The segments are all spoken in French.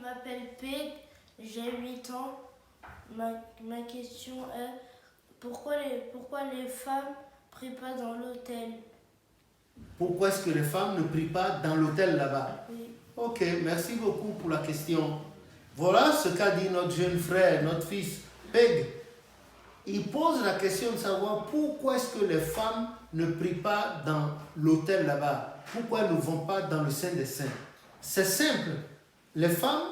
m'appelle Peg, j'ai 8 ans. Ma question est pourquoi les femmes ne prient pas dans l'hôtel? Pourquoi est-ce que les femmes ne prient pas dans l'hôtel là-bas? Oui. Ok, merci beaucoup pour la question. Voilà ce qu'a dit notre jeune frère, notre fils Peg. Il pose la question de savoir pourquoi est-ce que les femmes ne prient pas dans l'hôtel là-bas? Pourquoi elles ne vont pas dans le Saint des Saints? C'est simple. Les femmes,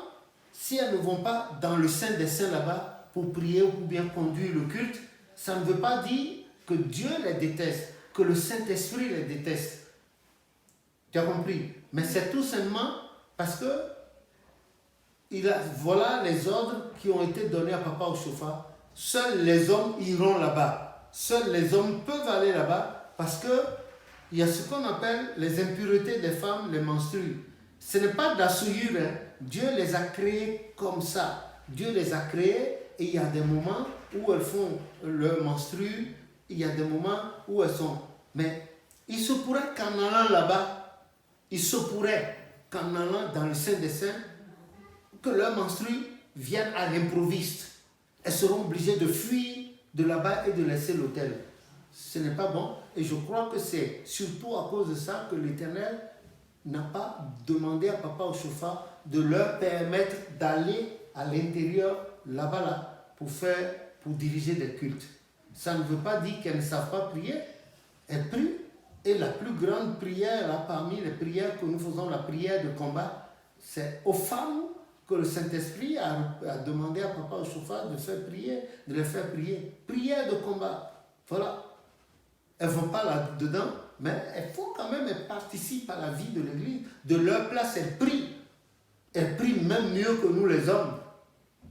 si elles ne vont pas dans le Saint des Saints là-bas pour prier ou pour bien conduire le culte, ça ne veut pas dire que Dieu les déteste, que le Saint-Esprit les déteste. Tu as compris? Mais c'est tout simplement parce que voilà les ordres qui ont été donnés à Papa Oshofa. Seuls les hommes iront là-bas. Seuls les hommes peuvent aller là-bas parce que il y a ce qu'on appelle les impuretés des femmes, les menstrues. Ce n'est pas de la souillure. Hein. Dieu les a créées comme ça. Dieu les a créées et il y a des moments où elles font leur menstrue. Il y a des moments où elles sont. Mais il se pourrait qu'en allant là-bas, il se pourrait qu'en allant dans le Saint des Saints, que leurs menstrues viennent à l'improviste. Elles seront obligées de fuir de là-bas et de laisser l'hôtel. Ce n'est pas bon. Et je crois que c'est surtout à cause de ça que l'Éternel n'a pas demandé à Papa Oshofa de leur permettre d'aller à l'intérieur là-bas pour diriger des cultes. Ça ne veut pas dire qu'elles ne savent pas prier. Elles prient. Et la plus grande prière, là, parmi les prières que nous faisons, la prière de combat, c'est aux femmes que le Saint-Esprit a demandé à Papa Oshofa de les faire prier. Prière de combat. Voilà. Elles ne vont pas là-dedans, mais il faut quand même qu'elles participent à la vie de l'Église. De leur place, elles prient. Elles prient même mieux que nous les hommes.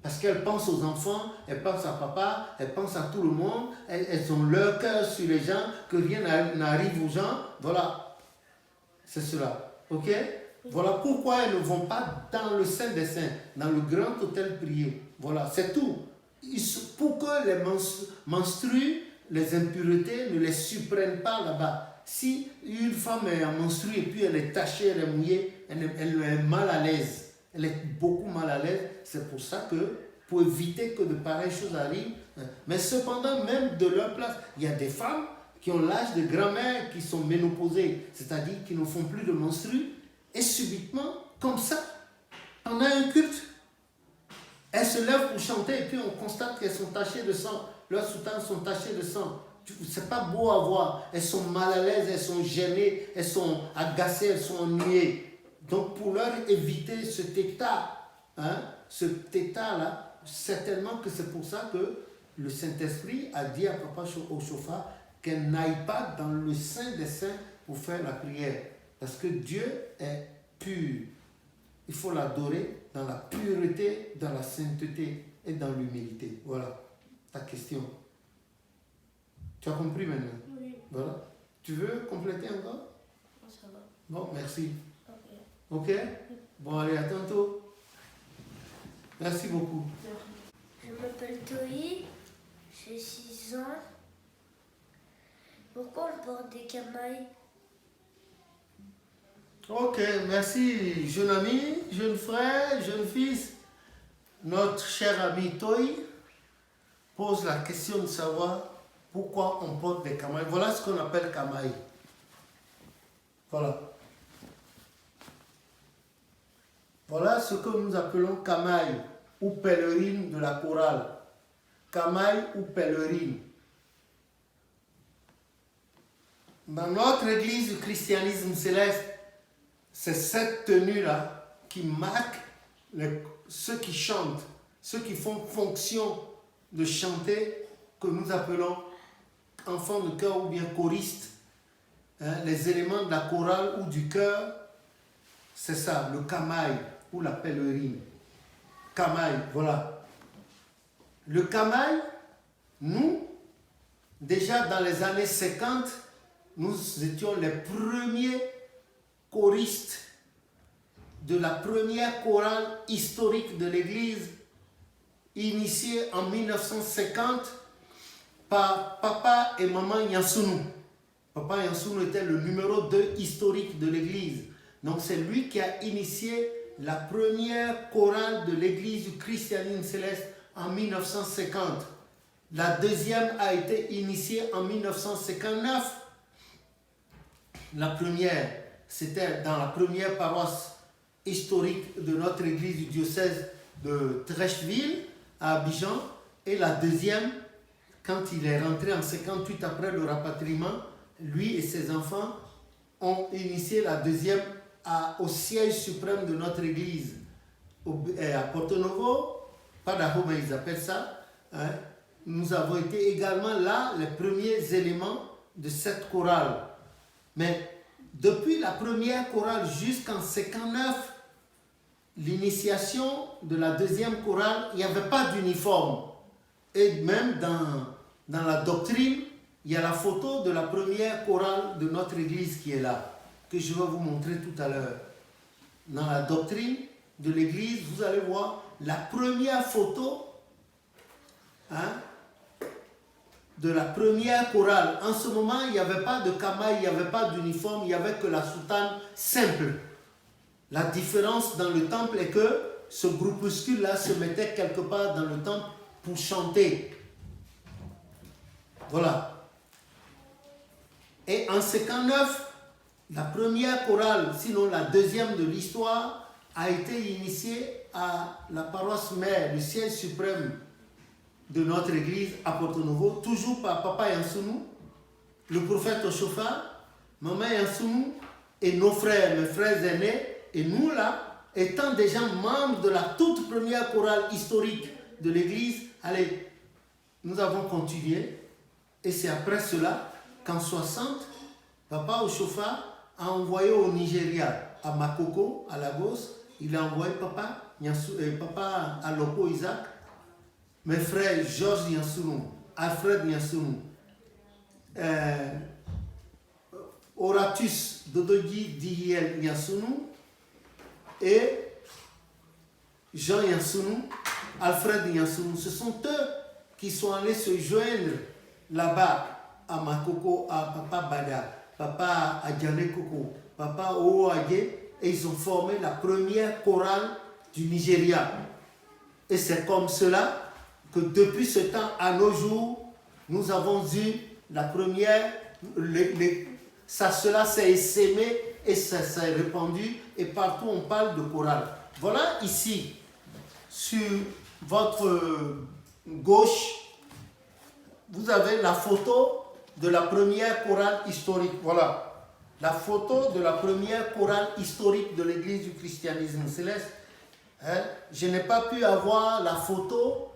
Parce qu'elles pensent aux enfants, elles pensent à papa, elles pensent à tout le monde. Elles ont leur cœur sur les gens, que rien n'arrive aux gens. Voilà. C'est cela. Ok? Voilà pourquoi elles ne vont pas dans le Saint des Saints, dans le grand hôtel prier. Voilà, c'est tout. Pour que les menstrues, les impuretés ne les surprennent pas là-bas. Si une femme est en menstrue et puis elle est tachée, elle est mouillée, elle est mal à l'aise. Elle est beaucoup mal à l'aise. C'est pour ça que, pour éviter que de pareilles choses arrivent, mais cependant, même de leur place, il y a des femmes qui ont l'âge de grand-mère, qui sont ménopausées, c'est-à-dire qui ne font plus de menstrues, et subitement, comme ça, pendant un culte, elles se lèvent pour chanter et puis on constate qu'elles sont tachées de sang. Leurs soutanes sont tachées de sang. C'est pas beau à voir. Elles sont mal à l'aise, elles sont gênées, elles sont agacées, elles sont ennuyées. Donc pour leur éviter cet état-là, certainement que c'est pour ça que le Saint-Esprit a dit à Papa Oshofa qu'elle n'aille pas dans le Saint des Saints pour faire la prière. Parce que Dieu est pur. Il faut l'adorer dans la pureté, dans la sainteté et dans l'humilité. Voilà ta question. Tu as compris maintenant? Oui. Voilà. Tu veux compléter encore? Non, ça va. Bon, merci. Ok. Ok? Bon, allez, à tantôt. Merci beaucoup. Je m'appelle Toi, j'ai 6 ans. Pourquoi on porte des camailles? Ok, merci, jeune ami, jeune frère, jeune fils. Notre cher ami Toi pose la question de savoir pourquoi on porte des camailles. Voilà ce qu'on appelle camaille. Voilà. Voilà ce que nous appelons camaille ou pèlerine de la chorale. Camaille ou pèlerine. Dans notre église du christianisme céleste, c'est cette tenue-là qui marque ceux qui chantent, ceux qui font fonction de chanter, que nous appelons enfants de chœur ou bien choristes. Hein, les éléments de la chorale ou du chœur, c'est ça, le camail ou la pèlerine. Camail, voilà. Le camail, nous, déjà dans les années 50, nous étions les premiers choristes de la première chorale historique de l'Église, initiée en 1950 par Papa et Maman Yansounou. Papa Yansounou était le numéro 2 historique de l'Église. Donc c'est lui qui a initié la première chorale de l'église du christianisme céleste en 1950. La deuxième a été initiée en 1959. La première, c'était dans la première paroisse historique de notre église du diocèse de Trècheville, à Abidjan. Et la deuxième, quand il est rentré en 58 après le rapatriement, lui et ses enfants ont initié la deuxième au siège suprême de notre église, à Porto Novo, pas d'Aho, mais ils appellent ça. Hein. Nous avons été également là, les premiers éléments de cette chorale. Mais depuis la première chorale jusqu'en 59, l'initiation de la deuxième chorale, il n'y avait pas d'uniforme. Et même dans la doctrine, il y a la photo de la première chorale de notre église qui est là, que je vais vous montrer tout à l'heure. Dans la doctrine de l'église, vous allez voir la première photo de la première chorale. En ce moment, il n'y avait pas de camaï, il n'y avait pas d'uniforme, il n'y avait que la soutane simple. La différence dans le temple est que ce groupuscule-là se mettait quelque part dans le temple pour chanter. Voilà. Et en 59, la première chorale, sinon la deuxième de l'histoire, a été initiée à la paroisse mère, le siège suprême de notre église à Porto Novo, toujours par Papa Yansounou, le prophète Oshofa, Maman Yansounou et nos frères, mes frères aînés, et nous là, étant déjà membres de la toute première chorale historique de l'église, allez, nous avons continué, et c'est après cela qu'en 60, Papa Oshofa a envoyé au Nigeria, à Makoko, à Lagos, il a envoyé Papa Aloko Isaac, mes frères Georges Yansounou, Alfred Yansounou, Horatus Dododi Dihiel Yansounou et Jean Yansounou, Alfred Yansounou. Ce sont eux qui sont allés se joindre là-bas à Makoko, à Papa Bada, Papa Adjane Koko, Papa Ouage, et ils ont formé la première chorale du Nigeria. Et c'est comme cela que depuis ce temps à nos jours, nous avons eu la première, cela s'est essaimé et ça s'est répandu et partout on parle de chorale. Voilà ici, sur votre gauche, vous avez la photo de la première chorale historique. Voilà, la photo de la première chorale historique de l'église du christianisme céleste. Hein? Je n'ai pas pu avoir la photo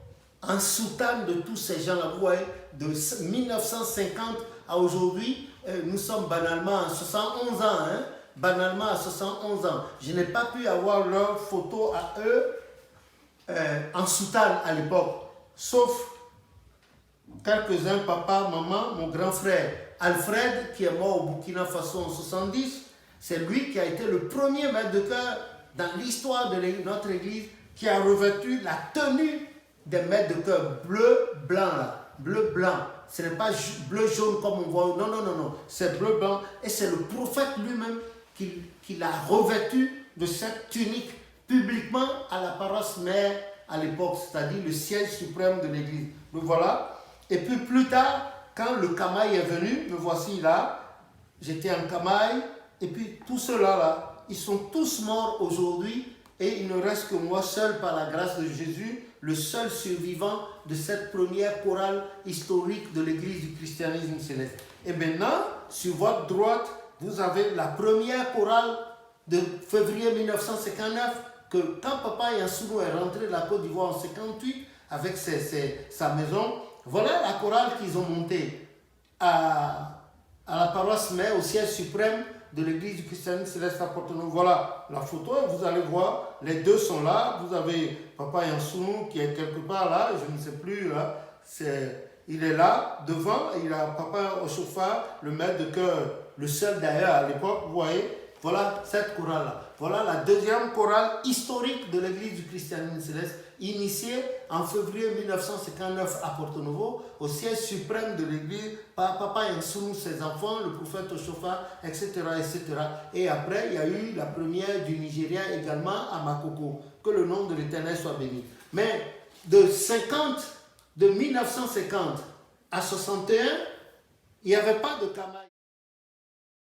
en soutane de tous ces gens-là. Vous voyez, de 1950 à aujourd'hui, nous sommes banalement à 71 ans. Hein? Banalement à 71 ans. Je n'ai pas pu avoir leur photo à eux en soutane à l'époque. Sauf quelques-uns, papa, maman, mon grand frère Alfred, qui est mort au Burkina Faso en 70. C'est lui qui a été le premier maître de chœur dans l'histoire de notre église qui a revêtu la tenue des maîtres de chœur bleu, blanc là. Bleu, blanc. Ce n'est pas bleu, jaune comme on voit. Non, non, non, non. C'est bleu, blanc. Et c'est le prophète lui-même qui l'a revêtu de cette tunique publiquement à la paroisse mère à l'époque, c'est-à-dire le siège suprême de l'église. Donc voilà. Et puis plus tard, quand le Kamaï est venu, me voici là, j'étais en Kamaï, et puis tous ceux-là, là, ils sont tous morts aujourd'hui, et il ne reste que moi seul par la grâce de Jésus, le seul survivant de cette première chorale historique de l'église du christianisme céleste. Et maintenant, sur votre droite, vous avez la première chorale de février 1959, que quand Papa Yansounou est rentré de la Côte d'Ivoire en 1958, avec sa maison, voilà la chorale qu'ils ont montée à la paroisse mère, au siège suprême de l'église du christianisme céleste à Porto Novo. Voilà la photo, vous allez voir, les deux sont là. Vous avez Papa Yansounou qui est quelque part là, je ne sais plus, là. Il est là, devant, il a Papa Oshofa, le maître de chœur, le seul d'ailleurs à l'époque, vous voyez, voilà cette chorale-là. Voilà la deuxième chorale historique de l'église du christianisme céleste, initiée en février 1959 à Porto Novo, au siège suprême de l'église, par Papa Yansou, ses enfants, le prophète Oshofa, etc., etc. Et après, il y a eu la première du Nigeria également à Makoko. Que le nom de l'Éternel soit béni. Mais de 1950 à 61, il n'y avait pas de Kama.